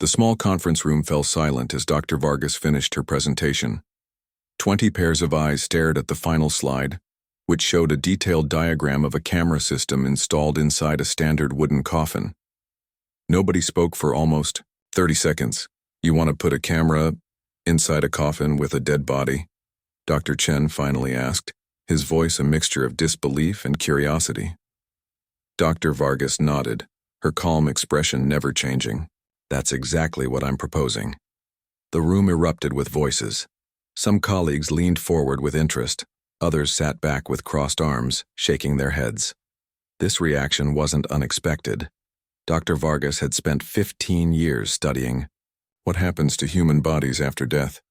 The small conference room fell silent as Dr. Vargas finished her presentation. 20 pairs of eyes stared at the final slide, which showed a detailed diagram of a camera system installed inside a standard wooden coffin. Nobody spoke for almost 30 seconds. "You want to put a camera inside a coffin with a dead body?" Dr. Chen finally asked, his voice a mixture of disbelief and curiosity. Dr. Vargas nodded, her calm expression never changing. "That's exactly what I'm proposing." The room erupted with voices. Some colleagues leaned forward with interest. Others sat back with crossed arms, shaking their heads. This reaction wasn't unexpected. Dr. Vargas had spent 15 years studying what happens to human bodies after death.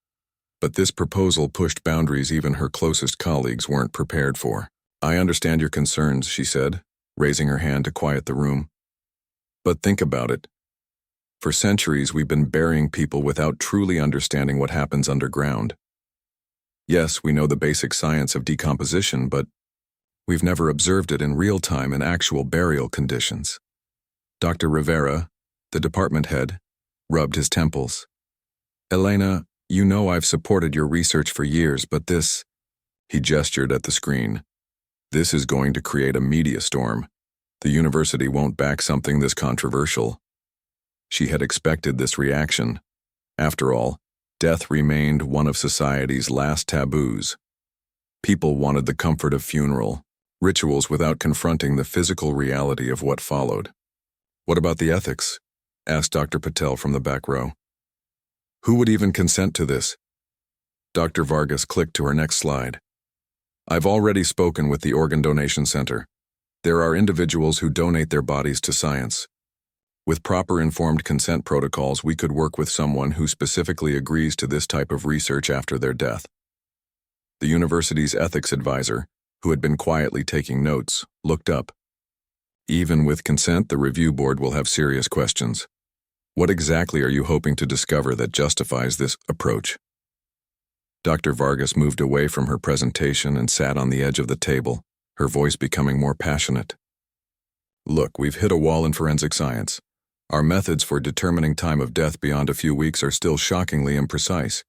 But this proposal pushed boundaries even her closest colleagues weren't prepared for. "I understand your concerns," she said, raising her hand to quiet the room. "But think about it. For centuries, we've been burying people without truly understanding what happens underground. Yes, we know the basic science of decomposition, but we've never observed it in real time in actual burial conditions." Dr. Rivera, the department head, rubbed his temples. "Elena, you know I've supported your research for years, but this," he gestured at the screen, "this is going to create a media storm. The university won't back something this controversial." She had expected this reaction. After all, death remained one of society's last taboos. People wanted the comfort of funeral rituals without confronting the physical reality of what followed. "What about the ethics?" asked Dr. Patel from the back row. "Who would even consent to this?" Dr. Vargas clicked to her next slide. "I've already spoken with the Organ Donation Center. There are individuals who donate their bodies to science. With proper informed consent protocols, we could work with someone who specifically agrees to this type of research after their death." The university's ethics advisor, who had been quietly taking notes, looked up. "Even with consent, the review board will have serious questions. What exactly are you hoping to discover that justifies this approach?" Dr. Vargas moved away from her presentation and sat on the edge of the table, her voice becoming more passionate. "Look, we've hit a wall in forensic science. Our methods for determining time of death beyond a few weeks are still shockingly imprecise.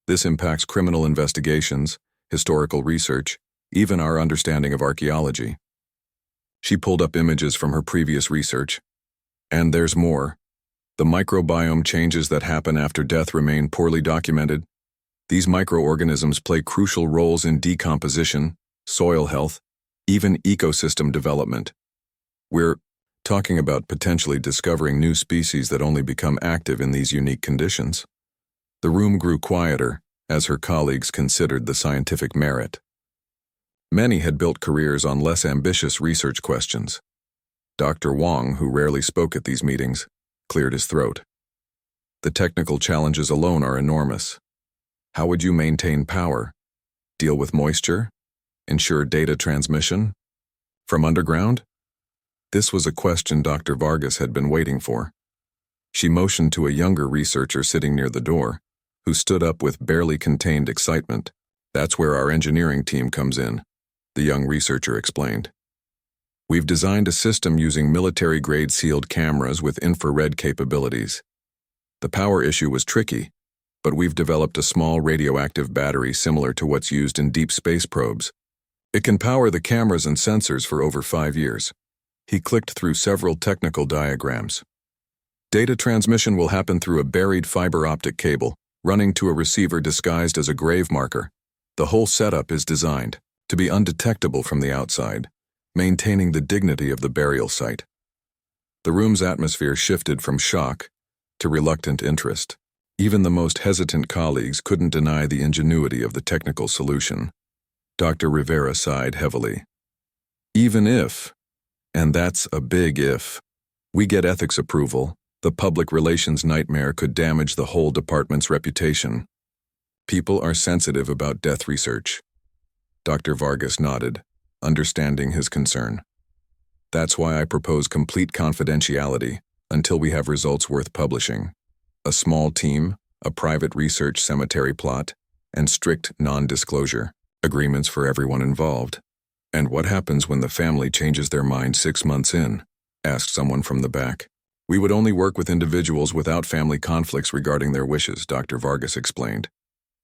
This impacts criminal investigations, historical research, even our understanding of archaeology." She pulled up images from her previous research. "And there's more. The microbiome changes that happen after death remain poorly documented. These microorganisms play crucial roles in decomposition, soil health, even ecosystem development. We're talking about potentially discovering new species that only become active in these unique conditions." The room grew quieter as her colleagues considered the scientific merit. Many had built careers on less ambitious research questions. Dr. Wang, who rarely spoke at these meetings, cleared his throat. "The technical challenges alone are enormous. How would you maintain power? Deal with moisture? Ensure data transmission? From underground?" This was a question Dr. Vargas had been waiting for. She motioned to a younger researcher sitting near the door, who stood up with barely contained excitement. "That's where our engineering team comes in," the young researcher explained. "We've designed a system using military-grade sealed cameras with infrared capabilities. The power issue was tricky, but we've developed a small radioactive battery similar to what's used in deep space probes. It can power the cameras and sensors for over 5 years." He clicked through several technical diagrams. "Data transmission will happen through a buried fiber optic cable, running to a receiver disguised as a grave marker. The whole setup is designed to be undetectable from the outside, maintaining the dignity of the burial site." The room's atmosphere shifted from shock to reluctant interest. Even the most hesitant colleagues couldn't deny the ingenuity of the technical solution. Dr. Rivera sighed heavily. "Even if, and that's a big if, we get ethics approval, the public relations nightmare could damage the whole department's reputation. People are sensitive about death research." Dr. Vargas nodded, understanding his concern. "That's why I propose complete confidentiality until we have results worth publishing. A small team, a private research cemetery plot, and strict non-disclosure agreements for everyone involved." "And what happens when the family changes their mind 6 months in?" asked someone from the back. We would only work with individuals without family conflicts regarding their wishes, Dr. Vargas explained.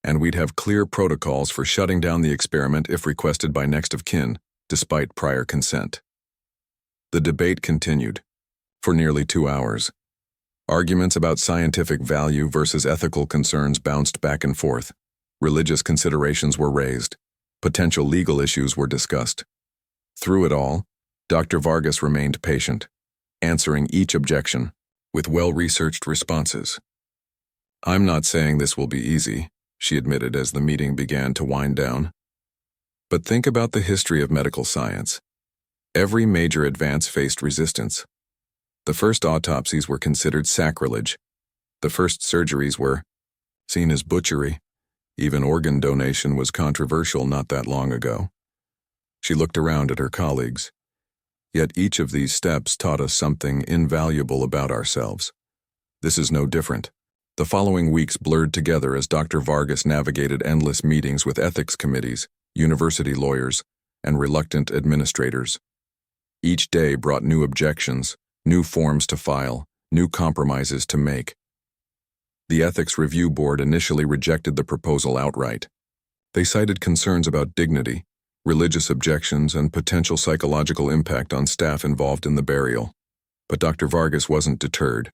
And we'd have clear protocols for shutting down the experiment if requested by next of kin, despite prior consent. The debate continued for nearly 2 hours. Arguments about scientific value versus ethical concerns bounced back and forth. Religious considerations were raised. Potential legal issues were discussed. Through it all, Dr. Vargas remained patient, answering each objection with well-researched responses. "I'm not saying this will be easy," she admitted as the meeting began to wind down. "But think about the history of medical science. Every major advance faced resistance. The first autopsies were considered sacrilege. The first surgeries were seen as butchery. Even organ donation was controversial not that long ago." She looked around at her colleagues. Yet each of these steps taught us something invaluable about ourselves. This is no different. The following weeks blurred together as Dr. Vargas navigated endless meetings with ethics committees, university lawyers, and reluctant administrators. Each day brought new objections, new forms to file, new compromises to make. The Ethics Review Board initially rejected the proposal outright. They cited concerns about dignity, religious objections, and potential psychological impact on staff involved in the burial. But Dr. Vargas wasn't deterred.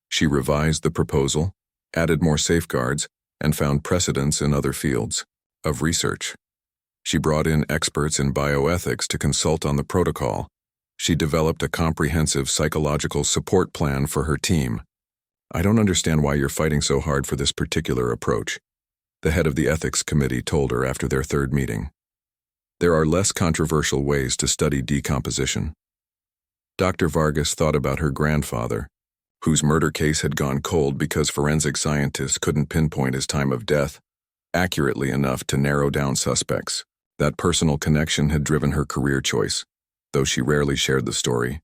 She revised the proposal, added more safeguards, and found precedents in other fields of research. She brought in experts in bioethics to consult on the protocol. She developed a comprehensive psychological support plan for her team. "I don't understand why you're fighting so hard for this particular approach," the head of the ethics committee told her after their third meeting. "There are less controversial ways to study decomposition." Dr. Vargas thought about her grandfather, whose murder case had gone cold because forensic scientists couldn't pinpoint his time of death accurately enough to narrow down suspects. That personal connection had driven her career choice, though she rarely shared the story.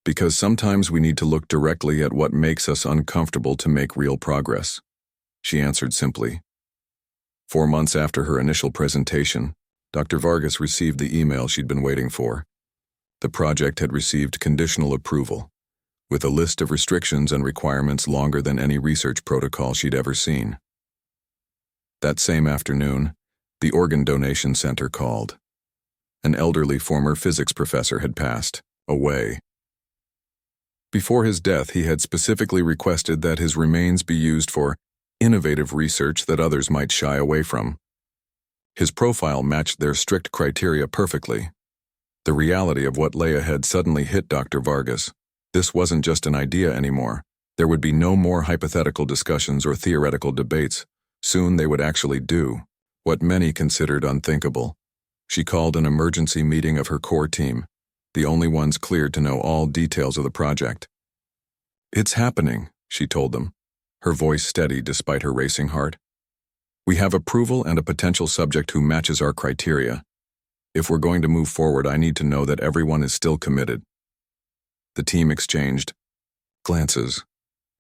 "Because sometimes we need to look directly at what makes us uncomfortable to make real progress," she answered simply. 4 months after her initial presentation, Dr. Vargas received the email she'd been waiting for. The project had received conditional approval, with a list of restrictions and requirements longer than any research protocol she'd ever seen. That same afternoon, the organ donation center called. An elderly former physics professor had passed away. Before his death, he had specifically requested that his remains be used for innovative research that others might shy away from. His profile matched their strict criteria perfectly. The reality of what lay ahead suddenly hit Dr. Vargas. This wasn't just an idea anymore. There would be no more hypothetical discussions or theoretical debates. Soon they would actually do what many considered unthinkable. She called an emergency meeting of her core team, the only ones cleared to know all details of the project. "It's happening," she told them, her voice steady despite her racing heart. "We have approval and a potential subject who matches our criteria. If we're going to move forward, I need to know that everyone is still committed." The team exchanged glances.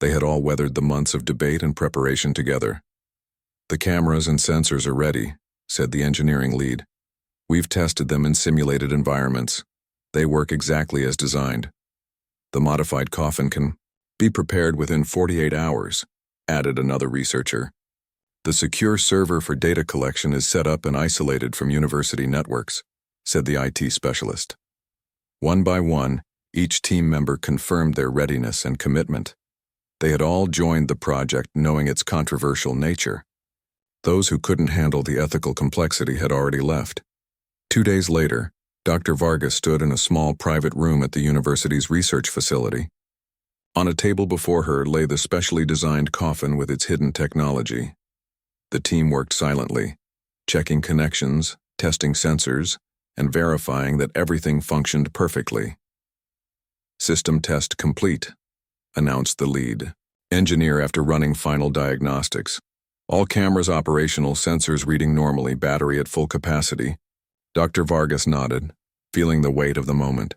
They had all weathered the months of debate and preparation together. "The cameras and sensors are ready," said the engineering lead. "We've tested them in simulated environments. They work exactly as designed. The modified coffin can be prepared within 48 hours, added another researcher. "The secure server for data collection is set up and isolated from university networks," said the IT specialist. One by one, each team member confirmed their readiness and commitment. They had all joined the project knowing its controversial nature. Those who couldn't handle the ethical complexity had already left. 2 days later, Dr. Vargas stood in a small private room at the university's research facility. On a table before her lay the specially designed coffin with its hidden technology. The team worked silently, checking connections, testing sensors, and verifying that everything functioned perfectly. "System test complete," announced the lead engineer after running final diagnostics. "All cameras operational, sensors reading normally, battery at full capacity." Dr. Vargas nodded, feeling the weight of the moment.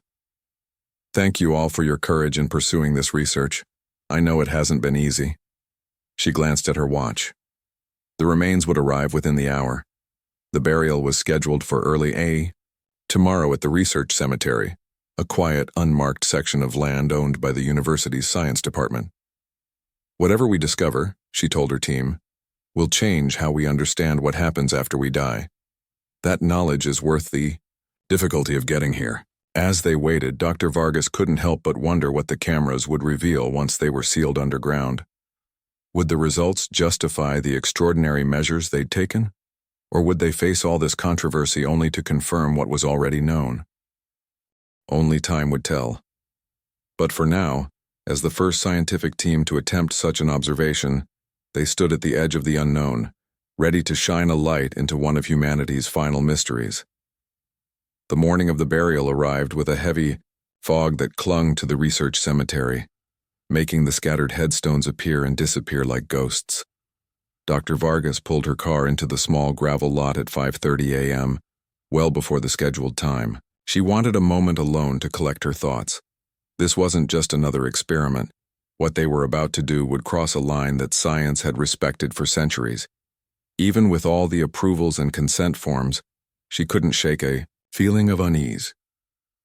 "Thank you all for your courage in pursuing this research. I know it hasn't been easy." She glanced at her watch. The remains would arrive within the hour. The burial was scheduled for early tomorrow at the research cemetery, a quiet, unmarked section of land owned by the university's science department. Whatever we discover, she told her team, will change how we understand what happens after we die. That knowledge is worth the difficulty of getting here. As they waited, Dr. Vargas couldn't help but wonder what the cameras would reveal once they were sealed underground. Would the results justify the extraordinary measures they'd taken? Or would they face all this controversy only to confirm what was already known? Only time would tell. But for now, as the first scientific team to attempt such an observation, they stood at the edge of the unknown, ready to shine a light into one of humanity's final mysteries. The morning of the burial arrived with a heavy fog that clung to the research cemetery, making the scattered headstones appear and disappear like ghosts. Dr. Vargas pulled her car into the small gravel lot at 5:30 a.m., well before the scheduled time. She wanted a moment alone to collect her thoughts. This wasn't just another experiment. What they were about to do would cross a line that science had respected for centuries. Even with all the approvals and consent forms, she couldn't shake a feeling of unease.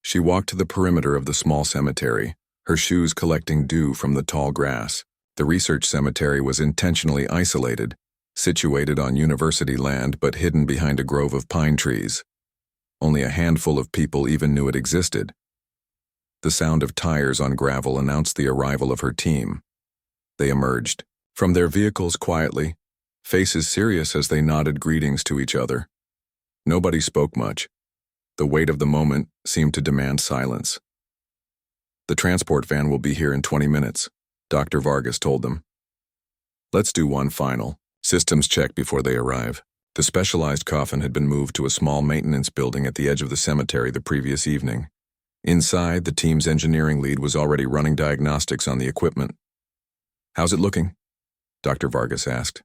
She walked to the perimeter of the small cemetery, her shoes collecting dew from the tall grass. The research cemetery was intentionally isolated, situated on university land but hidden behind a grove of pine trees. Only a handful of people even knew it existed. The sound of tires on gravel announced the arrival of her team. They emerged from their vehicles quietly, faces serious as they nodded greetings to each other. Nobody spoke much. The weight of the moment seemed to demand silence. "The transport van will be here in 20 minutes, Dr. Vargas told them. "Let's do one final systems check before they arrive." The specialized coffin had been moved to a small maintenance building at the edge of the cemetery the previous evening. Inside, the team's engineering lead was already running diagnostics on the equipment. "How's it looking?" Dr. Vargas asked.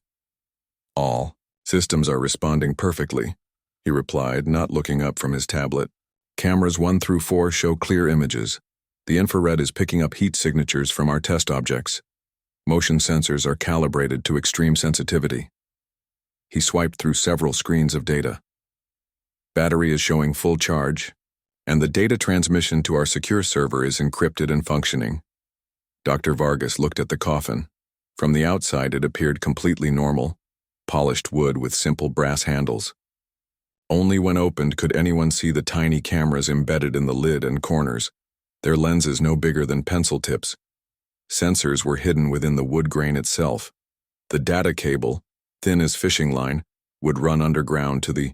"All systems are responding perfectly," he replied, not looking up from his tablet. "Cameras 1 through 4 show clear images. The infrared is picking up heat signatures from our test objects. Motion sensors are calibrated to extreme sensitivity." He swiped through several screens of data. "Battery is showing full charge, and the data transmission to our secure server is encrypted and functioning." Dr. Vargas looked at the coffin. From the outside, it appeared completely normal, polished wood with simple brass handles. Only when opened could anyone see the tiny cameras embedded in the lid and corners, their lenses no bigger than pencil tips. Sensors were hidden within the wood grain itself. The data cable, thin as fishing line, would run underground to the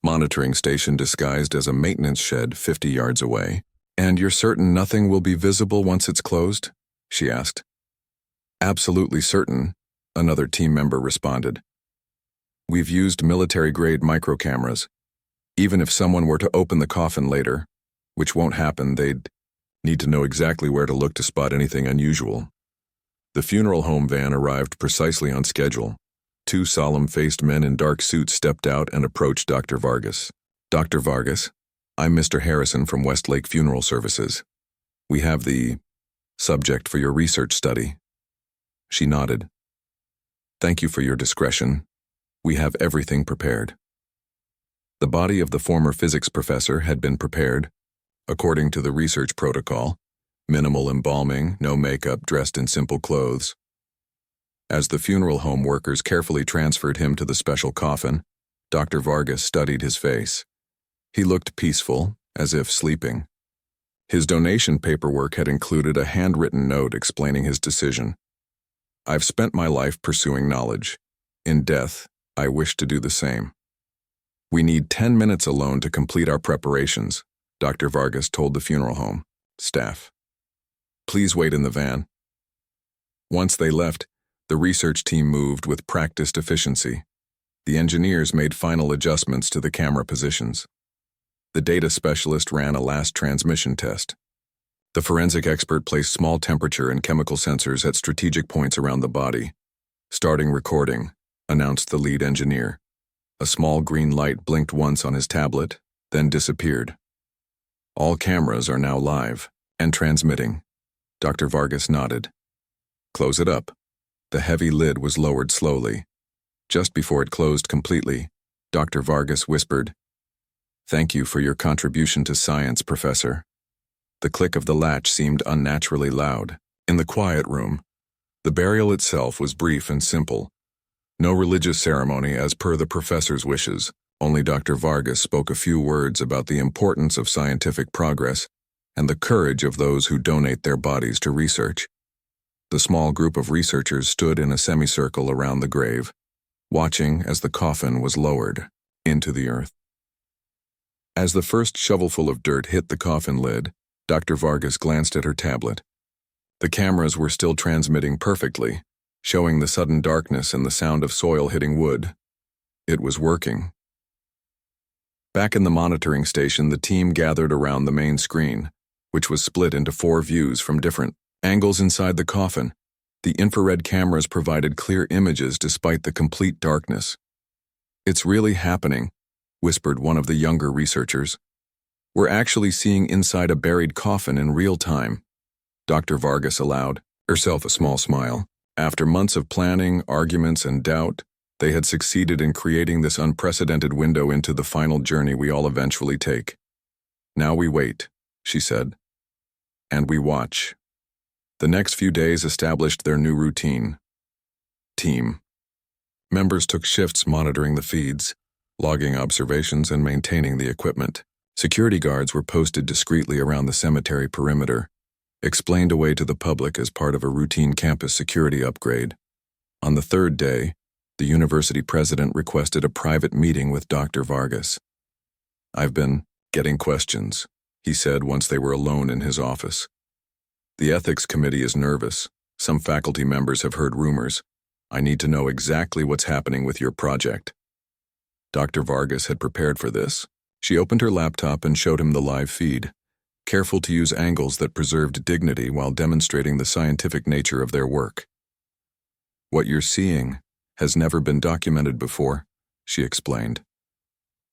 monitoring station disguised as a maintenance shed 50 yards away. "And you're certain nothing will be visible once it's closed?" she asked. "Absolutely certain," another team member responded. "We've used military-grade microcameras. Even if someone were to open the coffin later, which won't happen, they'd need to know exactly where to look to spot anything unusual." The funeral home van arrived precisely on schedule. 2 solemn-faced men in dark suits stepped out and approached Dr. Vargas. "Dr. Vargas, I'm Mr. Harrison from Westlake Funeral Services. We have the subject for your research study." She nodded. "Thank you for your discretion. We have everything prepared." The body of the former physics professor had been prepared, according to the research protocol: minimal embalming, no makeup, dressed in simple clothes. As the funeral home workers carefully transferred him to the special coffin, Dr. Vargas studied his face. He looked peaceful, as if sleeping. His donation paperwork had included a handwritten note explaining his decision. "I've spent my life pursuing knowledge. In death, I wish to do the same." "We need 10 minutes alone to complete our preparations," Dr. Vargas told the funeral home staff. "Please wait in the van." Once they left, the research team moved with practiced efficiency. The engineers made final adjustments to the camera positions. The data specialist ran a last transmission test. The forensic expert placed small temperature and chemical sensors at strategic points around the body. "Starting recording," announced the lead engineer. A small green light blinked once on his tablet, then disappeared. "All cameras are now live and transmitting." Dr. Vargas nodded. "Close it up." The heavy lid was lowered slowly. Just before it closed completely, Dr. Vargas whispered, "Thank you for your contribution to science, Professor." The click of the latch seemed unnaturally loud. In the quiet room, the burial itself was brief and simple. No religious ceremony as per the professor's wishes. Only Dr. Vargas spoke a few words about the importance of scientific progress and the courage of those who donate their bodies to research. The small group of researchers stood in a semicircle around the grave, watching as the coffin was lowered into the earth. As the first shovelful of dirt hit the coffin lid, Dr. Vargas glanced at her tablet. The cameras were still transmitting perfectly, showing the sudden darkness and the sound of soil hitting wood. It was working. Back in the monitoring station, the team gathered around the main screen, which was split into 4 views from different angles inside the coffin. The infrared cameras provided clear images despite the complete darkness. "It's really happening," whispered one of the younger researchers. "We're actually seeing inside a buried coffin in real time." Dr. Vargas allowed herself a small smile. After months of planning, arguments, and doubt, they had succeeded in creating this unprecedented window into the final journey we all eventually take. "Now we wait," she said. "And we watch." The next few days established their new routine. Team members took shifts monitoring the feeds, logging observations, and maintaining the equipment. Security guards were posted discreetly around the cemetery perimeter, explained away to the public as part of a routine campus security upgrade. On the 3rd day, the university president requested a private meeting with Dr. Vargas. "I've been getting questions," he said once they were alone in his office. "The ethics committee is nervous. Some faculty members have heard rumors. I need to know exactly what's happening with your project." Dr. Vargas had prepared for this. She opened her laptop and showed him the live feed, careful to use angles that preserved dignity while demonstrating the scientific nature of their work. "What you're seeing has never been documented before," she explained.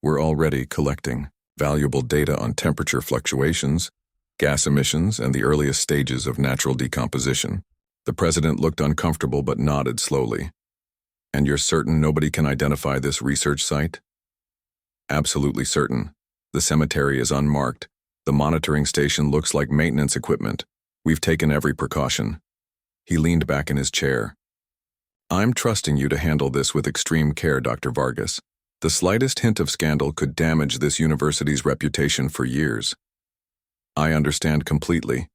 "We're already collecting valuable data on temperature fluctuations, gas emissions, and the earliest stages of natural decomposition." The president looked uncomfortable but nodded slowly. "And you're certain nobody can identify this research site?" "Absolutely certain. The cemetery is unmarked. The monitoring station looks like maintenance equipment. We've taken every precaution." He leaned back in his chair. "I'm trusting you to handle this with extreme care, Dr. Vargas. The slightest hint of scandal could damage this university's reputation for years." "I understand completely."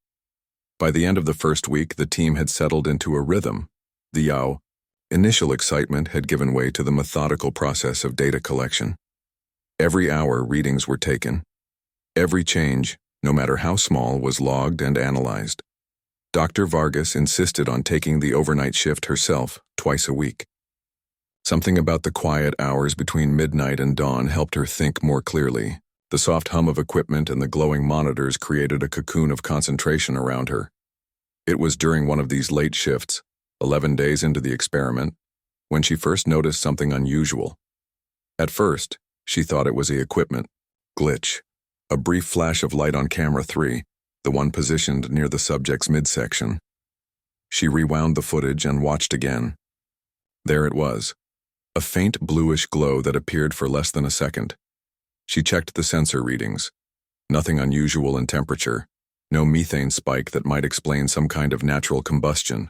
By the end of the first week, the team had settled into a rhythm. The initial excitement had given way to the methodical process of data collection. Every hour, readings were taken. Every change, no matter how small, was logged and analyzed. Dr. Vargas insisted on taking the overnight shift herself, twice a week. Something about the quiet hours between midnight and dawn helped her think more clearly. The soft hum of equipment and the glowing monitors created a cocoon of concentration around her. It was during one of these late shifts, 11 days into the experiment, when she first noticed something unusual. At first, she thought it was the equipment glitch. A brief flash of light on camera 3, the one positioned near the subject's midsection. She rewound the footage and watched again. There it was, a faint bluish glow that appeared for less than a second. She checked the sensor readings. Nothing unusual in temperature, no methane spike that might explain some kind of natural combustion.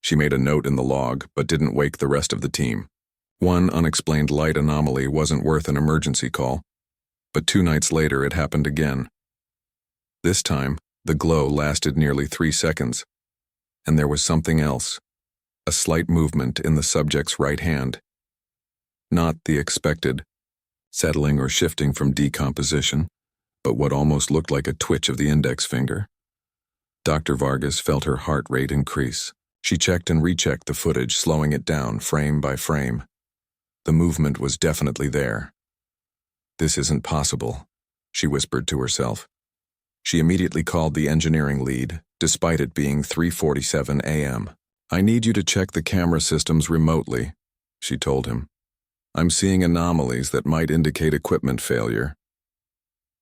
She made a note in the log, but didn't wake the rest of the team. One unexplained light anomaly wasn't worth an emergency call, but 2 nights later it happened again. This time, the glow lasted nearly 3 seconds, and there was something else, a slight movement in the subject's right hand. Not the expected settling or shifting from decomposition, but what almost looked like a twitch of the index finger. Dr. Vargas felt her heart rate increase. She checked and rechecked the footage, slowing it down frame by frame. The movement was definitely there. "This isn't possible," she whispered to herself. She immediately called the engineering lead, despite it being 3:47 a.m. "I need you to check the camera systems remotely," she told him. "I'm seeing anomalies that might indicate equipment failure."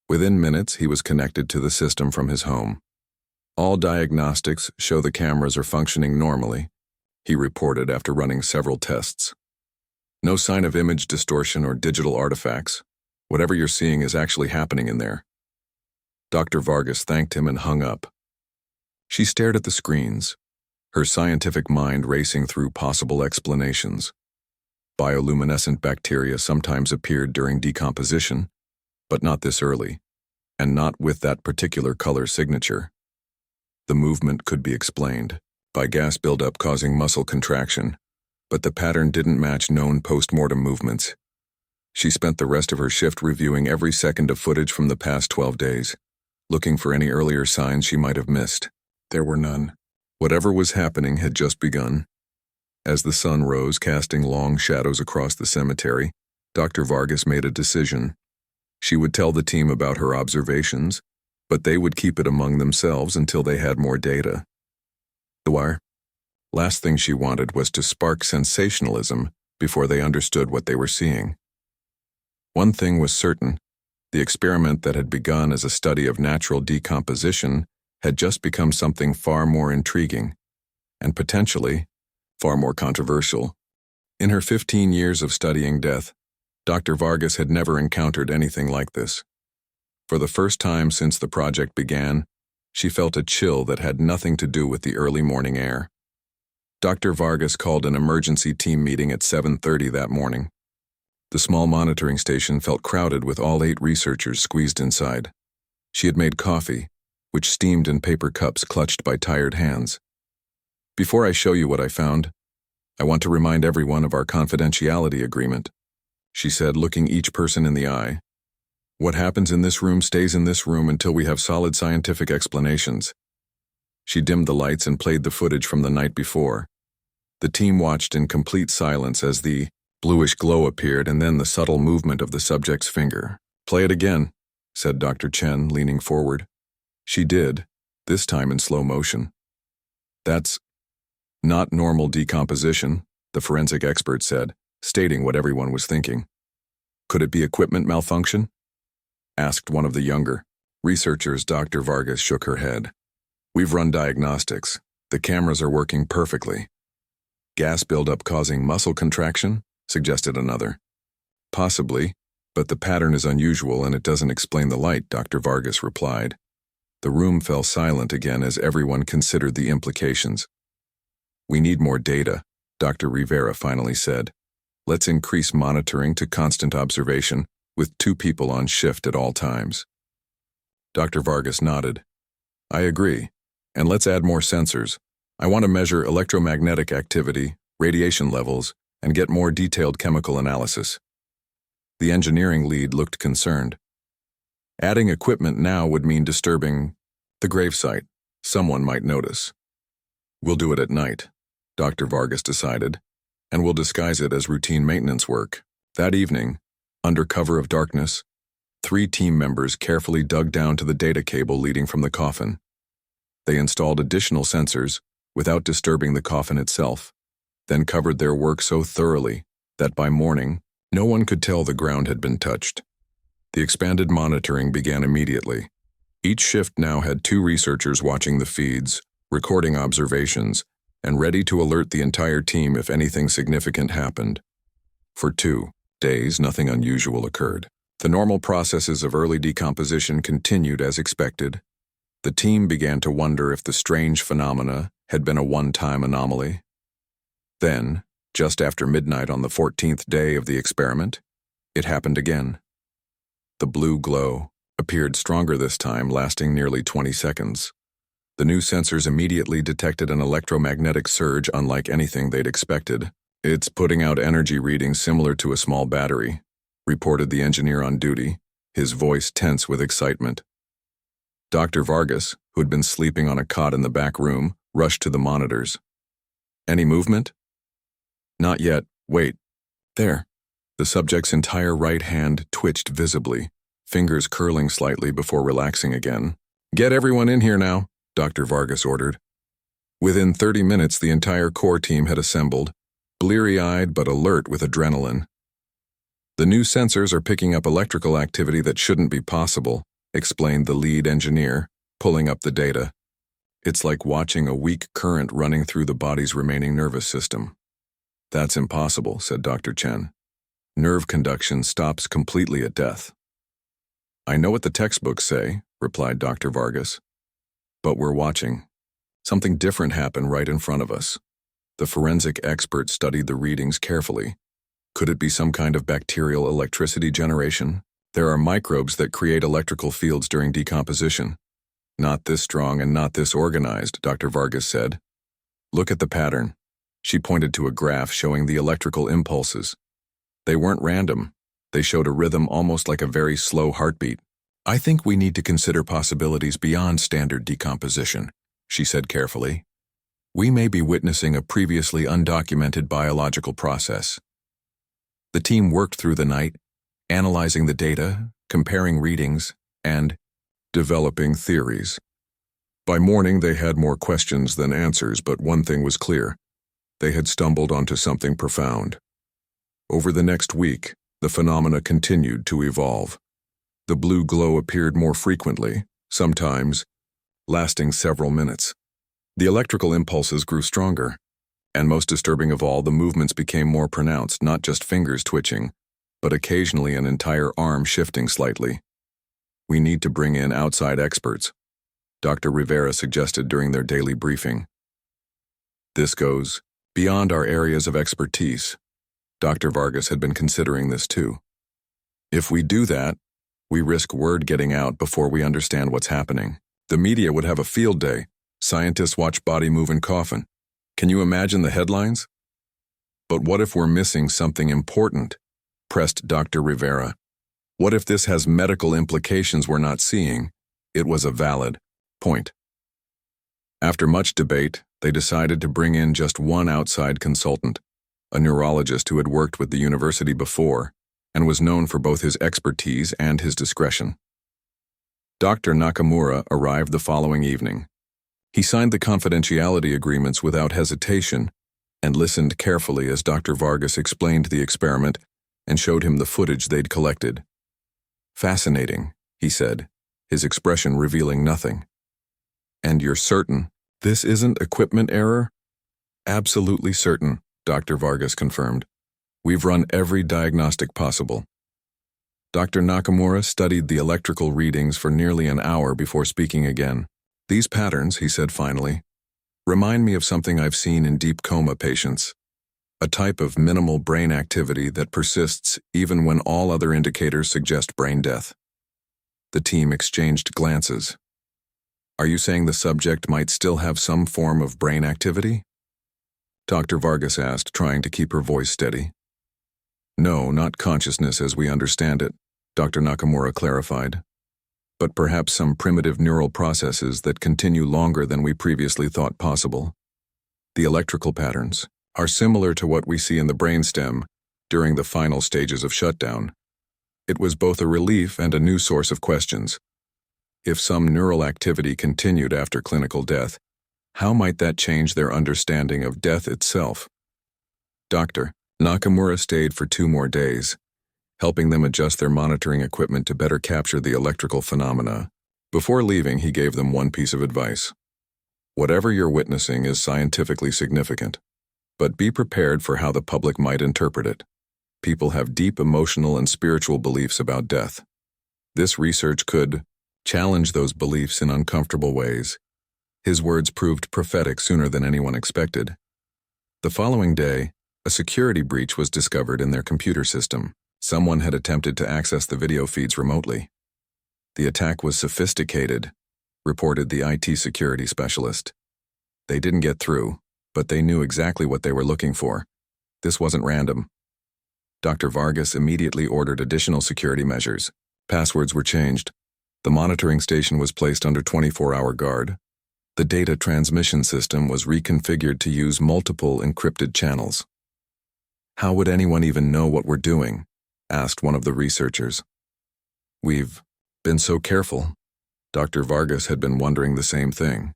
Within minutes, he was connected to the system from his home. "All diagnostics show the cameras are functioning normally," he reported after running several tests. "No sign of image distortion or digital artifacts. Whatever you're seeing is actually happening in there." Dr. Vargas thanked him and hung up. She stared at the screens, her scientific mind racing through possible explanations. Bioluminescent bacteria sometimes appeared during decomposition, but not this early, and not with that particular color signature. The movement could be explained by gas buildup causing muscle contraction, but the pattern didn't match known post-mortem movements. She spent the rest of her shift reviewing every second of footage from the past 12 days, looking for any earlier signs she might have missed. There were none. Whatever was happening had just begun. As the sun rose, casting long shadows across the cemetery, Dr. Vargas made a decision. She would tell the team about her observations, but they would keep it among themselves until they had more data. The wire? Last thing she wanted was to spark sensationalism before they understood what they were seeing. One thing was certain: the experiment that had begun as a study of natural decomposition had just become something far more intriguing, and potentially far more controversial. In her 15 years of studying death, Dr. Vargas had never encountered anything like this. For the first time since the project began, she felt a chill that had nothing to do with the early morning air. Dr. Vargas called an emergency team meeting at 7:30 that morning. The small monitoring station felt crowded with all 8 researchers squeezed inside. She had made coffee, which steamed in paper cups clutched by tired hands. "Before I show you what I found, I want to remind everyone of our confidentiality agreement," she said, looking each person in the eye. "What happens in this room stays in this room until we have solid scientific explanations." She dimmed the lights and played the footage from the night before. The team watched in complete silence as the bluish glow appeared and then the subtle movement of the subject's finger. "Play it again," said Dr. Chen, leaning forward. She did, this time in slow motion. "That's not normal decomposition," the forensic expert said, stating what everyone was thinking. "Could it be equipment malfunction?" asked one of the younger researchers. Dr. Vargas shook her head. "We've run diagnostics. The cameras are working perfectly." "Gas buildup causing muscle contraction?" suggested another. "Possibly, but the pattern is unusual and it doesn't explain the light," Dr. Vargas replied. The room fell silent again as everyone considered the implications. "We need more data," Dr. Rivera finally said. "Let's increase monitoring to constant observation, with 2 people on shift at all times." Dr. Vargas nodded. "I agree. And let's add more sensors. I want to measure electromagnetic activity, radiation levels, and get more detailed chemical analysis." The engineering lead looked concerned. "Adding equipment now would mean disturbing the gravesite. Someone might notice." "We'll do it at night," Dr. Vargas decided, "and we'll disguise it as routine maintenance work." That evening, under cover of darkness, 3 team members carefully dug down to the data cable leading from the coffin. They installed additional sensors without disturbing the coffin itself, then covered their work so thoroughly that by morning, no one could tell the ground had been touched. The expanded monitoring began immediately. Each shift now had 2 researchers watching the feeds, recording observations, and ready to alert the entire team if anything significant happened. For 2 days, nothing unusual occurred. The normal processes of early decomposition continued as expected. The team began to wonder if the strange phenomena had been a one-time anomaly. Then, just after midnight on the 14th day of the experiment, it happened again. The blue glow appeared stronger this time, lasting nearly 20 seconds. The new sensors immediately detected an electromagnetic surge unlike anything they'd expected. "It's putting out energy readings similar to a small battery," reported the engineer on duty, his voice tense with excitement. Dr. Vargas, who had been sleeping on a cot in the back room, rushed to the monitors. "Any movement?" "Not yet. Wait. There." The subject's entire right hand twitched visibly, fingers curling slightly before relaxing again. "Get everyone in here now," Dr. Vargas ordered. Within 30 minutes, the entire core team had assembled, bleary-eyed but alert with adrenaline. "The new sensors are picking up electrical activity that shouldn't be possible," explained the lead engineer, pulling up the data. "It's like watching a weak current running through the body's remaining nervous system." "That's impossible," said Dr. Chen. "Nerve conduction stops completely at death." "I know what the textbooks say," replied Dr. Vargas. "But we're watching." Something different happened right in front of us. The forensic expert studied the readings carefully. Could it be some kind of bacterial electricity generation? There are microbes that create electrical fields during decomposition. "Not this strong and not this organized," Dr. Vargas said. "Look at the pattern." She pointed to a graph showing the electrical impulses. They weren't random. They showed a rhythm almost like a very slow heartbeat. "I think we need to consider possibilities beyond standard decomposition," she said carefully. "We may be witnessing a previously undocumented biological process." The team worked through the night, analyzing the data, comparing readings, and developing theories. By morning, they had more questions than answers, but one thing was clear. They had stumbled onto something profound. Over the next week, the phenomena continued to evolve. The blue glow appeared more frequently, sometimes lasting several minutes. The electrical impulses grew stronger, and most disturbing of all, the movements became more pronounced, not just fingers twitching, but occasionally an entire arm shifting slightly. "We need to bring in outside experts," Dr. Rivera suggested during their daily briefing. "This goes beyond our areas of expertise." Dr. Vargas had been considering this too. "If we do that, we risk word getting out before we understand what's happening. The media would have a field day. Scientists watch body move in Coffin. Can you imagine the headlines?" "But what if we're missing something important?" pressed Dr. Rivera. "What if this has medical implications we're not seeing?" It was a valid point. After much debate, they decided to bring in just one outside consultant, a neurologist who had worked with the university before and was known for both his expertise and his discretion. Dr. Nakamura arrived the following evening. He signed the confidentiality agreements without hesitation and listened carefully as Dr. Vargas explained the experiment and showed him the footage they'd collected. "Fascinating," he said, his expression revealing nothing. "And you're certain this isn't equipment error?" "Absolutely certain," Dr. Vargas confirmed. "We've run every diagnostic possible." Dr. Nakamura studied the electrical readings for nearly an hour before speaking again. "These patterns," he said finally, "remind me of something I've seen in deep coma patients. A type of minimal brain activity that persists even when all other indicators suggest brain death." The team exchanged glances. "Are you saying the subject might still have some form of brain activity?" Dr. Vargas asked, trying to keep her voice steady. "No, not consciousness as we understand it," Dr. Nakamura clarified, "but perhaps some primitive neural processes that continue longer than we previously thought possible. The electrical patterns are similar to what we see in the brainstem during the final stages of shutdown." It was both a relief and a new source of questions. If some neural activity continued after clinical death, how might that change their understanding of death itself? Dr. Nakamura stayed for 2 more days, helping them adjust their monitoring equipment to better capture the electrical phenomena. Before leaving, he gave them one piece of advice. "Whatever you're witnessing is scientifically significant, but be prepared for how the public might interpret it. People have deep emotional and spiritual beliefs about death. This research could challenge those beliefs in uncomfortable ways." His words proved prophetic sooner than anyone expected. The following day, a security breach was discovered in their computer system. Someone had attempted to access the video feeds remotely. "The attack was sophisticated," reported the IT security specialist. "They didn't get through, but they knew exactly what they were looking for. This wasn't random." Dr. Vargas immediately ordered additional security measures. Passwords were changed. The monitoring station was placed under 24-hour guard. The data transmission system was reconfigured to use multiple encrypted channels. "How would anyone even know what we're doing?" asked one of the researchers. "We've been so careful." Dr. Vargas had been wondering the same thing.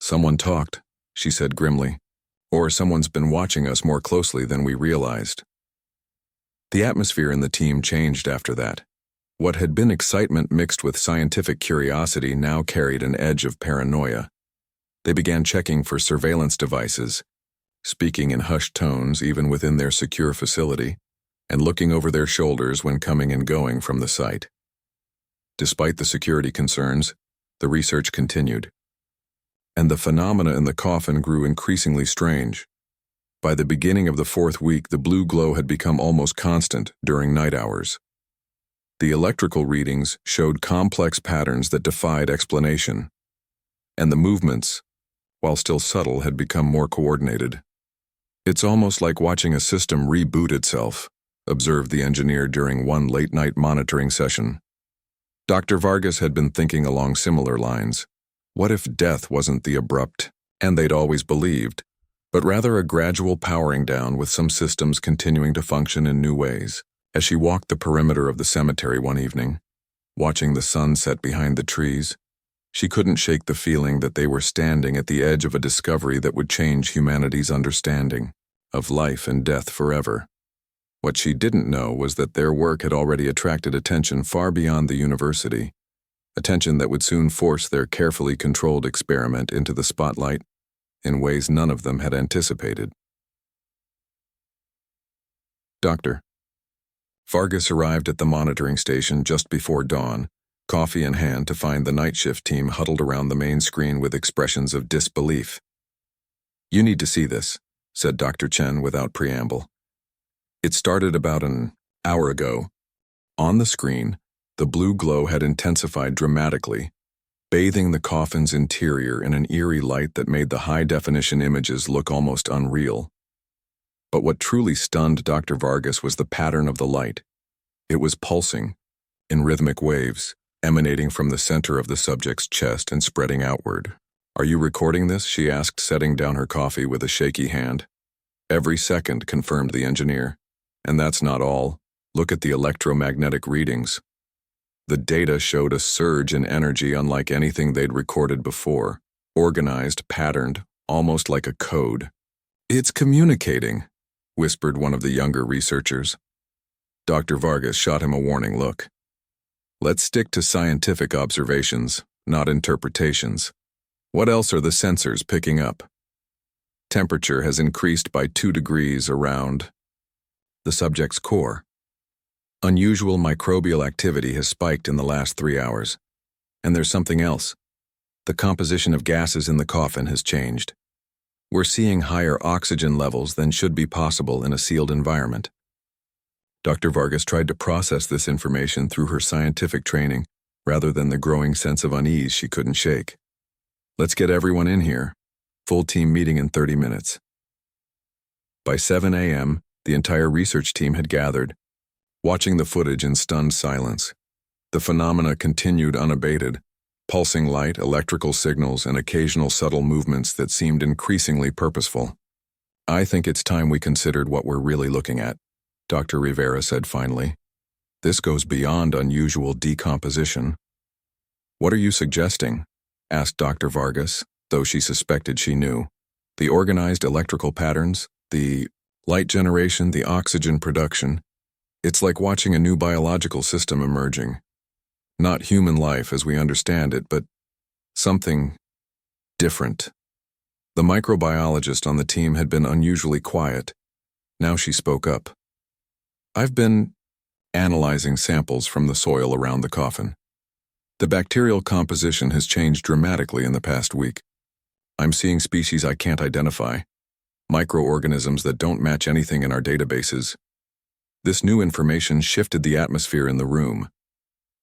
"Someone talked," she said grimly, "or someone's been watching us more closely than we realized." The atmosphere in the team changed after that. What had been excitement mixed with scientific curiosity now carried an edge of paranoia. They began checking for surveillance devices, speaking in hushed tones even within their secure facility, and looking over their shoulders when coming and going from the site. Despite the security concerns, the research continued. And the phenomena in the coffin grew increasingly strange. By the beginning of the 4th week, the blue glow had become almost constant during night hours. The electrical readings showed complex patterns that defied explanation, and the movements, while still subtle, had become more coordinated. "It's almost like watching a system reboot itself," observed the engineer during one late-night monitoring session. Dr. Vargas had been thinking along similar lines. What if death wasn't the abrupt, and they'd always believed, but rather a gradual powering down with some systems continuing to function in new ways? As she walked the perimeter of the cemetery one evening, watching the sun set behind the trees, she couldn't shake the feeling that they were standing at the edge of a discovery that would change humanity's understanding of life and death forever. What she didn't know was that their work had already attracted attention far beyond the university, attention that would soon force their carefully controlled experiment into the spotlight in ways none of them had anticipated. Dr. Vargas arrived at the monitoring station just before dawn, coffee in hand, to find the night shift team huddled around the main screen with expressions of disbelief. "You need to see this," said Dr. Chen without preamble. It started about an hour ago. On the screen, the blue glow had intensified dramatically, bathing the coffin's interior in an eerie light that made the high-definition images look almost unreal. But what truly stunned Dr. Vargas was the pattern of the light. It was pulsing, in rhythmic waves, emanating from the center of the subject's chest and spreading outward. "Are you recording this?" she asked, setting down her coffee with a shaky hand. "Every second," confirmed the engineer. "And that's not all. Look at the electromagnetic readings." The data showed a surge in energy unlike anything they'd recorded before, organized, patterned, almost like a code. "It's communicating," whispered one of the younger researchers. Dr. Vargas shot him a warning look. "Let's stick to scientific observations, not interpretations. What else are the sensors picking up?" "Temperature has increased by 2 degrees around the subject's core. Unusual microbial activity has spiked in the last 3 hours. And there's something else. The composition of gases in the coffin has changed. We're seeing higher oxygen levels than should be possible in a sealed environment." Dr. Vargas tried to process this information through her scientific training rather than the growing sense of unease she couldn't shake. "Let's get everyone in here. Full team meeting in 30 minutes. By 7 a.m., the entire research team had gathered, watching the footage in stunned silence. The phenomena continued unabated, pulsing light, electrical signals, and occasional subtle movements that seemed increasingly purposeful. "I think it's time we considered what we're really looking at," Dr. Rivera said finally. "This goes beyond unusual decomposition." "What are you suggesting?" asked Dr. Vargas, though she suspected she knew. "The organized electrical patterns, the light generation, the oxygen production. It's like watching a new biological system emerging. Not human life as we understand it, but something different." The microbiologist on the team had been unusually quiet. Now she spoke up. "I've been analyzing samples from the soil around the coffin. The bacterial composition has changed dramatically in the past week. I'm seeing species I can't identify, microorganisms that don't match anything in our databases. This new information shifted the atmosphere in the room.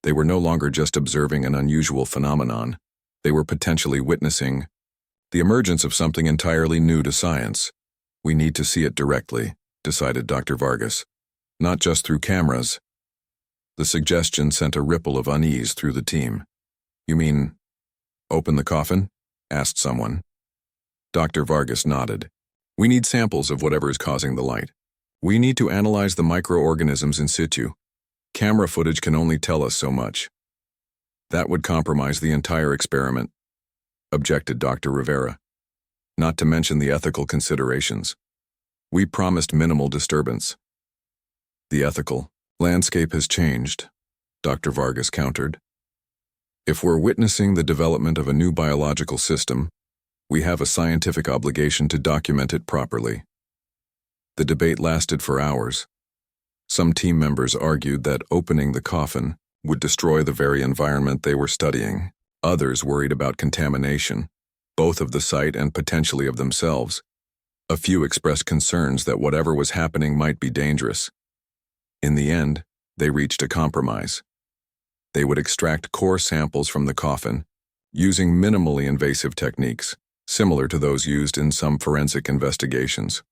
They were no longer just observing an unusual phenomenon. They were potentially witnessing the emergence of something entirely new to science. We need to see it directly, decided Dr. Vargas. Not just through cameras. The suggestion sent a ripple of unease through the team. "You mean, open the coffin?" asked someone. Dr. Vargas nodded. "We need samples of whatever is causing the light. We need to analyze the microorganisms in situ. Camera footage can only tell us so much. That would compromise the entire experiment," objected Dr. Rivera. "Not to mention the ethical considerations. We promised minimal disturbance." "The ethical landscape has changed," Dr. Vargas countered. "If we're witnessing the development of a new biological system, we have a scientific obligation to document it properly." The debate lasted for hours. Some team members argued that opening the coffin would destroy the very environment they were studying. Others worried about contamination, both of the site and potentially of themselves. A few expressed concerns that whatever was happening might be dangerous. In the end, they reached a compromise. They would extract core samples from the coffin, using minimally invasive techniques, similar to those used in some forensic investigations.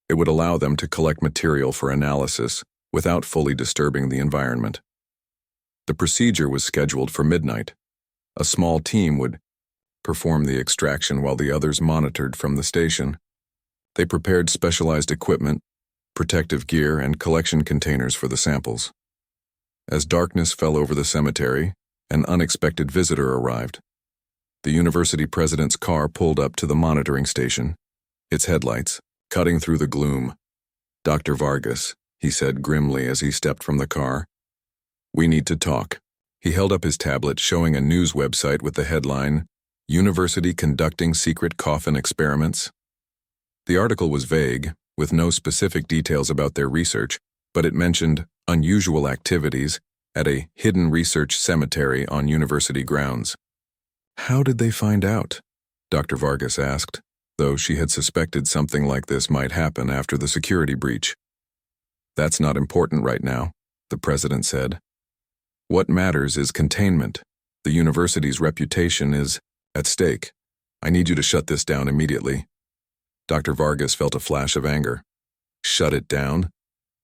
It would allow them to collect material for analysis without fully disturbing the environment. The procedure was scheduled for midnight. A small team would perform the extraction while the others monitored from the station. They prepared specialized equipment, protective gear, and collection containers for the samples. As darkness fell over the cemetery, an unexpected visitor arrived. The university president's car pulled up to the monitoring station, its headlights cutting through the gloom. "Dr. Vargas," he said grimly as he stepped from the car. "We need to talk." He held up his tablet showing a news website with the headline, "University Conducting Secret Coffin Experiments." The article was vague, with no specific details about their research, but it mentioned unusual activities at a hidden research cemetery on university grounds. "How did they find out?" Dr. Vargas asked, though she had suspected something like this might happen after the security breach. "That's not important right now," the president said. "What matters is containment. The university's reputation is at stake. I need you to shut this down immediately." Dr. Vargas felt a flash of anger. "Shut it down?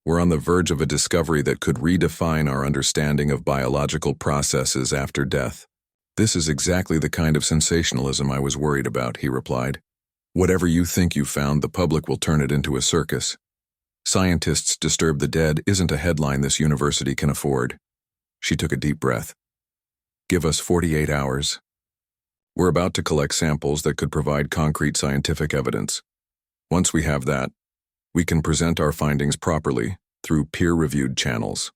We're on the verge of a discovery that could redefine our understanding of biological processes after death." "This is exactly the kind of sensationalism I was worried about," he replied. "Whatever you think you found, the public will turn it into a circus. Scientists disturb the dead isn't a headline this university can afford." She took a deep breath. "Give us 48 hours. We're about to collect samples that could provide concrete scientific evidence. Once we have that, we can present our findings properly through peer-reviewed channels."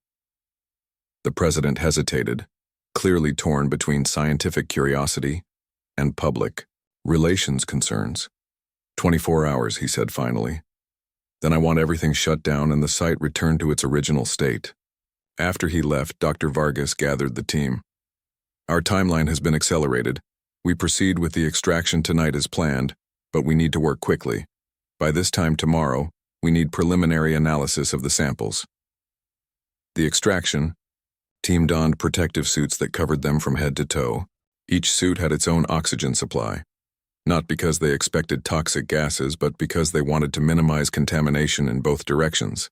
The president hesitated, clearly torn between scientific curiosity and public relations concerns. 24 hours, he said finally. "Then I want everything shut down and the site returned to its original state." After he left, Dr. Vargas gathered the team. "Our timeline has been accelerated. We proceed with the extraction tonight as planned, but we need to work quickly. By this time tomorrow, we need preliminary analysis of the samples." The extraction team donned protective suits that covered them from head to toe. Each suit had its own oxygen supply, not because they expected toxic gases, but because they wanted to minimize contamination in both directions.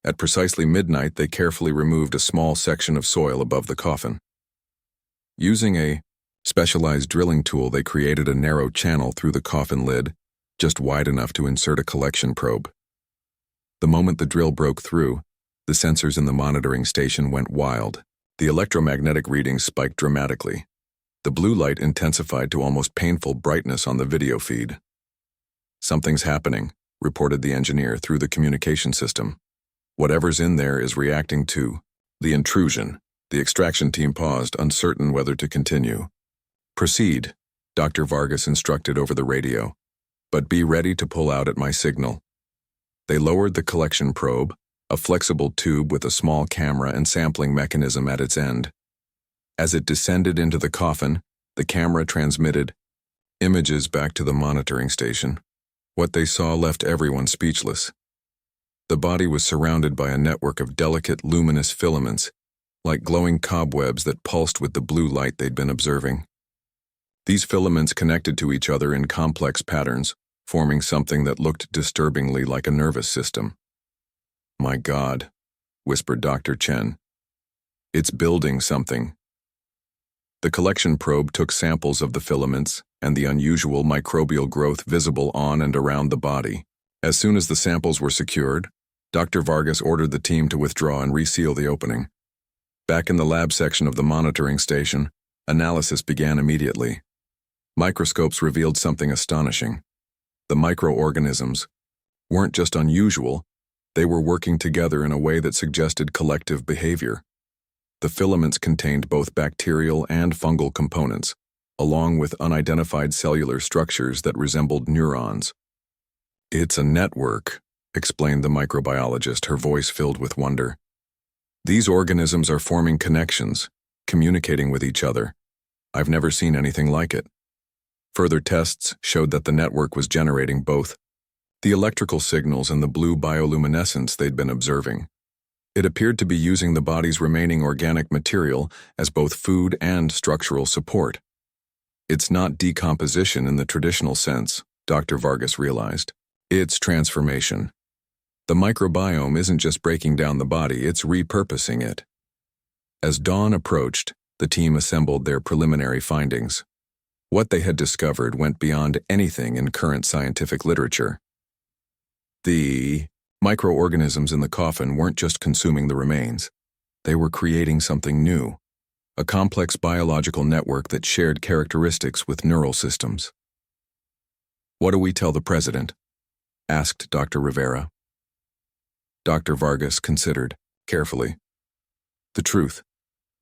At precisely midnight, they carefully removed a small section of soil above the coffin. Using a specialized drilling tool, they created a narrow channel through the coffin lid, just wide enough to insert a collection probe. The moment the drill broke through, the sensors in the monitoring station went wild. The electromagnetic readings spiked dramatically. The blue light intensified to almost painful brightness on the video feed. "Something's happening," reported the engineer through the communication system. "Whatever's in there is reacting to the intrusion." The extraction team paused, uncertain whether to continue. "Proceed," Dr. Vargas instructed over the radio, "but be ready to pull out at my signal." They lowered the collection probe, a flexible tube with a small camera and sampling mechanism at its end. As it descended into the coffin, the camera transmitted images back to the monitoring station. What they saw left everyone speechless. The body was surrounded by a network of delicate, luminous filaments, like glowing cobwebs that pulsed with the blue light they'd been observing. These filaments connected to each other in complex patterns, forming something that looked disturbingly like a nervous system. "My God," whispered Dr. Chen. "It's building something." The collection probe took samples of the filaments and the unusual microbial growth visible on and around the body. As soon as the samples were secured, Dr. Vargas ordered the team to withdraw and reseal the opening. Back in the lab section of the monitoring station, analysis began immediately. Microscopes revealed something astonishing. The microorganisms weren't just unusual, they were working together in a way that suggested collective behavior. The filaments contained both bacterial and fungal components, along with unidentified cellular structures that resembled neurons. "It's a network," explained the microbiologist, her voice filled with wonder. These organisms are forming connections, communicating with each other. I've never seen anything like it. Further tests showed that the network was generating both the electrical signals and the blue bioluminescence they'd been observing. It appeared to be using the body's remaining organic material as both food and structural support. It's not decomposition in the traditional sense, Dr. Vargas realized. It's transformation. The microbiome isn't just breaking down the body, it's repurposing it. As dawn approached, the team assembled their preliminary findings. What they had discovered went beyond anything in current scientific literature. The microorganisms in the coffin weren't just consuming the remains. They were creating something new, a complex biological network that shared characteristics with neural systems. "What do we tell the president?" asked Dr. Rivera. Dr. Vargas considered, carefully. "The truth,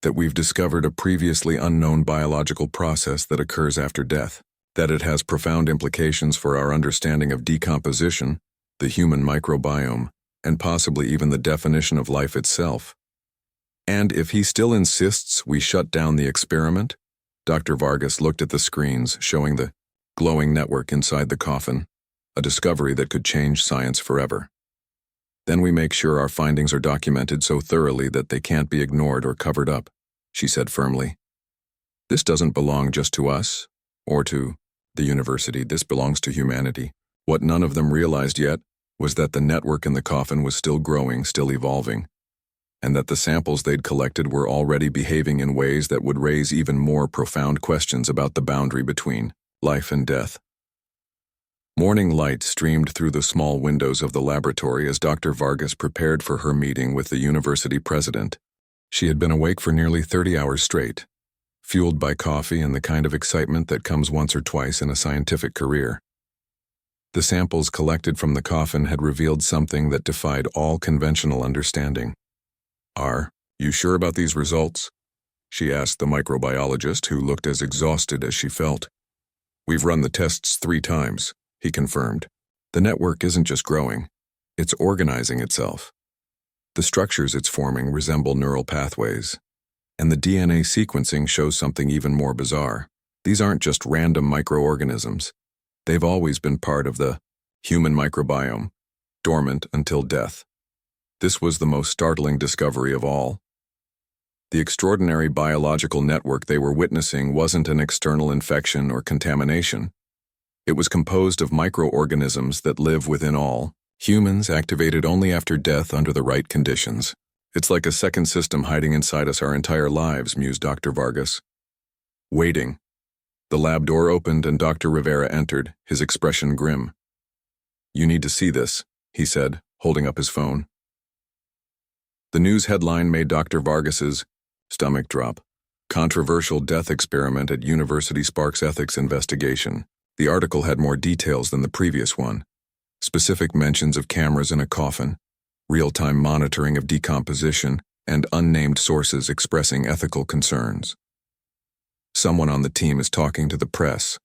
that we've discovered a previously unknown biological process that occurs after death, that it has profound implications for our understanding of decomposition, the human microbiome, and possibly even the definition of life itself. And if he still insists we shut down the experiment," Dr. Vargas looked at the screens showing the glowing network inside the coffin, a discovery that could change science forever. "Then we make sure our findings are documented so thoroughly that they can't be ignored or covered up," she said firmly. "This doesn't belong just to us, or to the university. This belongs to humanity." What none of them realized yet was that the network in the coffin was still growing, still evolving, and that the samples they'd collected were already behaving in ways that would raise even more profound questions about the boundary between life and death. Morning light streamed through the small windows of the laboratory as Dr. Vargas prepared for her meeting with the university president. She had been awake for nearly 30 hours straight, fueled by coffee and the kind of excitement that comes once or twice in a scientific career. The samples collected from the coffin had revealed something that defied all conventional understanding. "Are you sure about these results?" she asked the microbiologist, who looked as exhausted as she felt. "We've run the tests 3 times, he confirmed. "The network isn't just growing, it's organizing itself. The structures it's forming resemble neural pathways, and the DNA sequencing shows something even more bizarre. These aren't just random microorganisms. They've always been part of the human microbiome, dormant until death." This was the most startling discovery of all. The extraordinary biological network they were witnessing wasn't an external infection or contamination. It was composed of microorganisms that live within all humans, activated only after death under the right conditions. "It's like a second system hiding inside us our entire lives," mused Dr. Vargas. Waiting. The lab door opened and Dr. Rivera entered, his expression grim. "You need to see this," he said, holding up his phone. The news headline made Dr. Vargas's stomach drop. "Controversial death experiment at University sparks ethics investigation." The article had more details than the previous one. Specific mentions of cameras in a coffin, real-time monitoring of decomposition, and unnamed sources expressing ethical concerns. "Someone on the team is talking to the press,"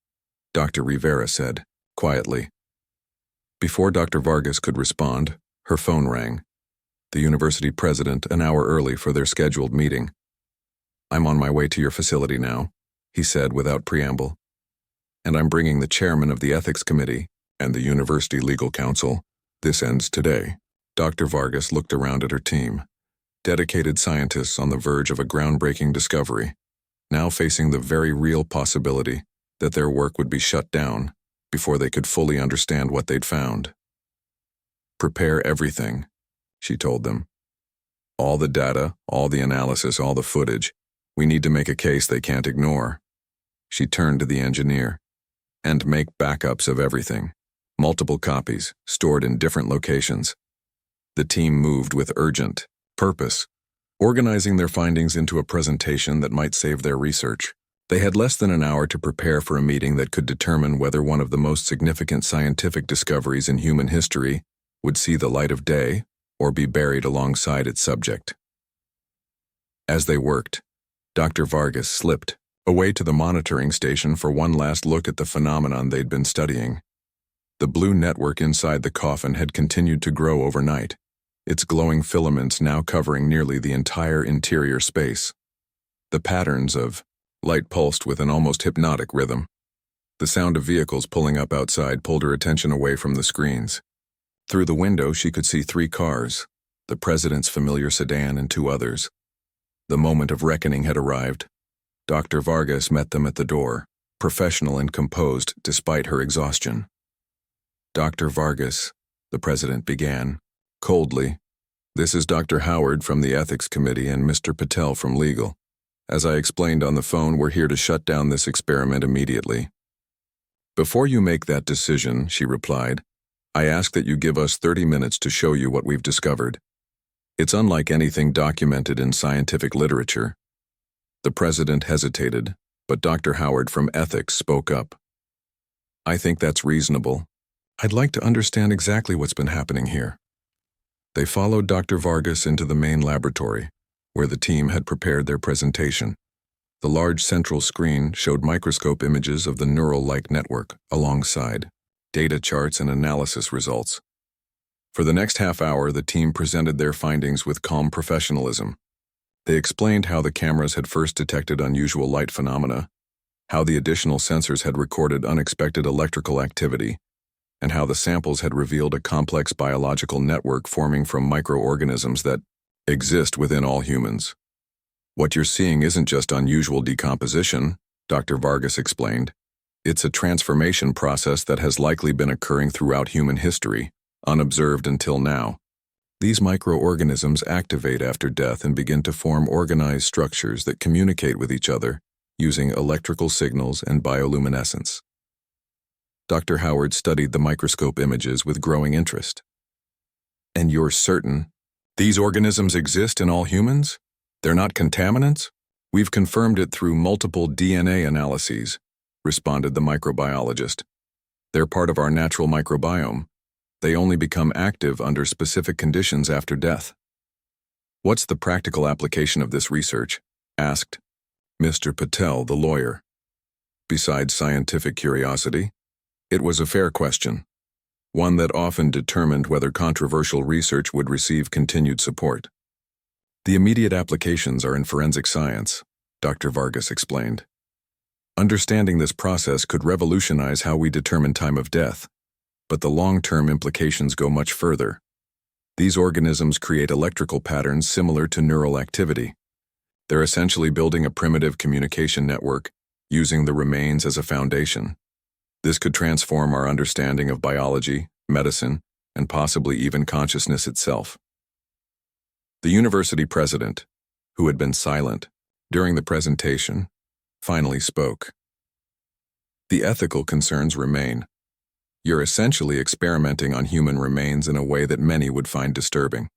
Dr. Rivera said, quietly. Before Dr. Vargas could respond, her phone rang. The university president, an hour early for their scheduled meeting. "I'm on my way to your facility now," he said without preamble. "And I'm bringing the chairman of the ethics committee and the university legal counsel. This ends today." Dr. Vargas looked around at her team. Dedicated scientists on the verge of a groundbreaking discovery, now facing the very real possibility that their work would be shut down before they could fully understand what they'd found. "Prepare everything," she told them. "All the data, all the analysis, all the footage. We need to make a case they can't ignore." She turned to the engineer. "And make backups of everything. Multiple copies, stored in different locations." The team moved with urgent purpose, organizing their findings into a presentation that might save their research. They had less than an hour to prepare for a meeting that could determine whether one of the most significant scientific discoveries in human history would see the light of day or be buried alongside its subject. As they worked, Dr. Vargas slipped away to the monitoring station for one last look at the phenomenon they'd been studying. The blue network inside the coffin had continued to grow overnight, its glowing filaments now covering nearly the entire interior space. The patterns of light pulsed with an almost hypnotic rhythm. The sound of vehicles pulling up outside pulled her attention away from the screens. Through the window, she could see 3 cars, the president's familiar sedan and 2 others. The moment of reckoning had arrived. Dr. Vargas met them at the door, professional and composed despite her exhaustion. "Dr. Vargas," the president began, coldly, "this is Dr. Howard from the Ethics Committee and Mr. Patel from Legal. As I explained on the phone, we're here to shut down this experiment immediately." "Before you make that decision," she replied, "I ask that you give us 30 minutes to show you what we've discovered. It's unlike anything documented in scientific literature." The president hesitated, but Dr. Howard from Ethics spoke up. "I think that's reasonable. I'd like to understand exactly what's been happening here." They followed Dr. Vargas into the main laboratory, where the team had prepared their presentation. The large central screen showed microscope images of the neural-like network alongside data charts and analysis results. For the next half hour, the team presented their findings with calm professionalism. They explained how the cameras had first detected unusual light phenomena, how the additional sensors had recorded unexpected electrical activity, and how the samples had revealed a complex biological network forming from microorganisms that exist within all humans. "What you're seeing isn't just unusual decomposition," Dr. Vargas explained. "It's a transformation process that has likely been occurring throughout human history, unobserved until now. These microorganisms activate after death and begin to form organized structures that communicate with each other using electrical signals and bioluminescence." Dr. Howard studied the microscope images with growing interest. "And you're certain these organisms exist in all humans? They're not contaminants?" "We've confirmed it through multiple DNA analyses," responded the microbiologist. "They're part of our natural microbiome. They only become active under specific conditions after death." "What's the practical application of this research?" asked Mr. Patel, the lawyer. Besides scientific curiosity, it was a fair question, one that often determined whether controversial research would receive continued support. "The immediate applications are in forensic science," Dr. Vargas explained. "Understanding this process could revolutionize how we determine time of death, but the long-term implications go much further. These organisms create electrical patterns similar to neural activity. They're essentially building a primitive communication network, using the remains as a foundation. This could transform our understanding of biology, medicine, and possibly even consciousness itself." The university president, who had been silent during the presentation, finally spoke. "The ethical concerns remain. You're essentially experimenting on human remains in a way that many would find disturbing."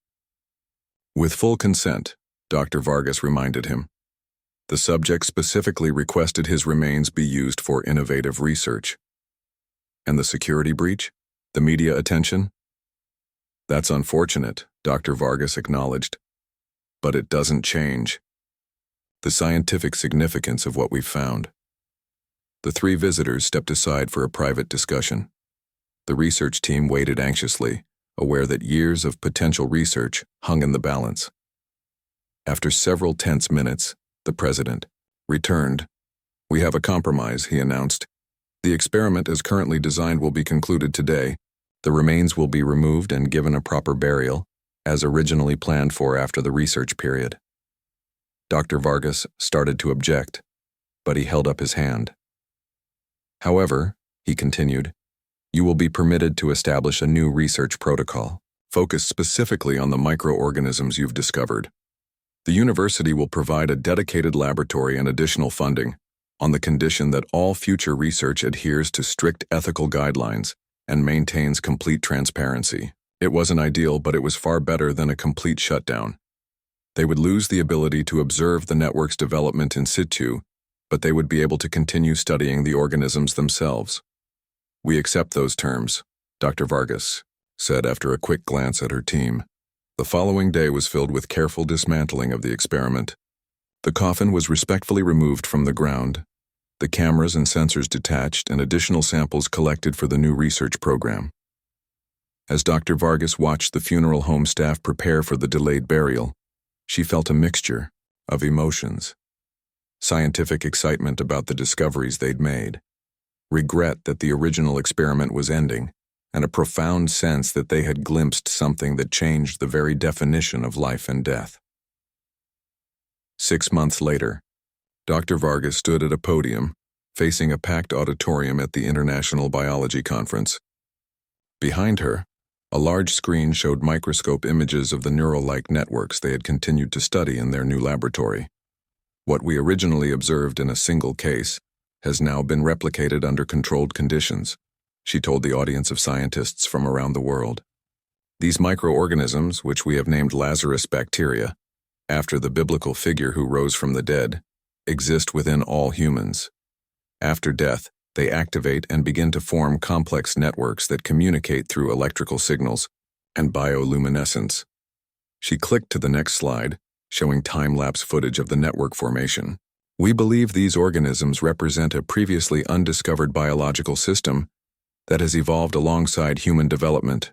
"With full consent," Dr. Vargas reminded him. "The subject specifically requested his remains be used for innovative research." "And the security breach? The media attention?" "That's unfortunate," Dr. Vargas acknowledged. "But it doesn't change the scientific significance of what we've found." The 3 visitors stepped aside for a private discussion. The research team waited anxiously, aware that years of potential research hung in the balance. After several tense minutes, the president returned. "We have a compromise," he announced. "The experiment as currently designed will be concluded today. The remains will be removed and given a proper burial, as originally planned for after the research period." Dr. Vargas started to object, but he held up his hand. "However," he continued, "you will be permitted to establish a new research protocol, focused specifically on the microorganisms you've discovered. The university will provide a dedicated laboratory and additional funding, on the condition that all future research adheres to strict ethical guidelines and maintains complete transparency." It wasn't ideal, but it was far better than a complete shutdown. They would lose the ability to observe the network's development in situ, but they would be able to continue studying the organisms themselves. "We accept those terms," Dr. Vargas said after a quick glance at her team. The following day was filled with careful dismantling of the experiment. The coffin was respectfully removed from the ground, the cameras and sensors detached, and additional samples collected for the new research program. As Dr. Vargas watched the funeral home staff prepare for the delayed burial, she felt a mixture of emotions. Scientific excitement about the discoveries they'd made, regret that the original experiment was ending, and a profound sense that they had glimpsed something that changed the very definition of life and death. 6 months later, Dr. Vargas stood at a podium, facing a packed auditorium at the International Biology Conference. Behind her, a large screen showed microscope images of the neural-like networks they had continued to study in their new laboratory. What we originally observed in a single case has now been replicated under controlled conditions, she told the audience of scientists from around the world. These microorganisms, which we have named Lazarus bacteria, after the biblical figure who rose from the dead, exist within all humans. After death, they activate and begin to form complex networks that communicate through electrical signals and bioluminescence. She clicked to the next slide, showing time-lapse footage of the network formation. We believe these organisms represent a previously undiscovered biological system that has evolved alongside human development.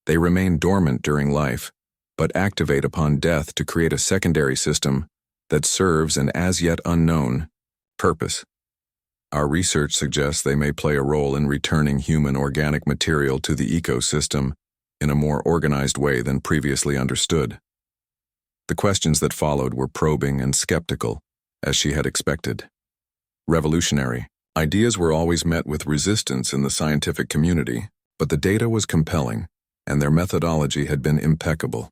They remain dormant during life, but activate upon death to create a secondary system that serves an as-yet unknown purpose. Our research suggests they may play a role in returning human organic material to the ecosystem in a more organized way than previously understood. The questions that followed were probing and skeptical, as she had expected. Revolutionary. Ideas were always met with resistance in the scientific community, but the data was compelling, and their methodology had been impeccable.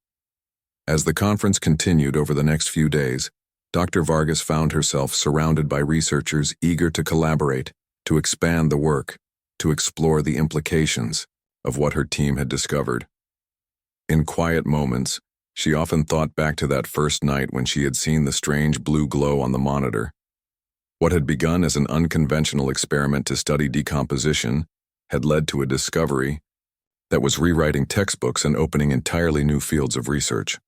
As the conference continued over the next few days, Dr. Vargas found herself surrounded by researchers eager to collaborate, to expand the work, to explore the implications of what her team had discovered. In quiet moments, she often thought back to that first night when she had seen the strange blue glow on the monitor. What had begun as an unconventional experiment to study decomposition had led to a discovery that was rewriting textbooks and opening entirely new fields of research.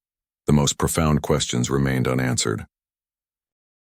The most profound questions remained unanswered.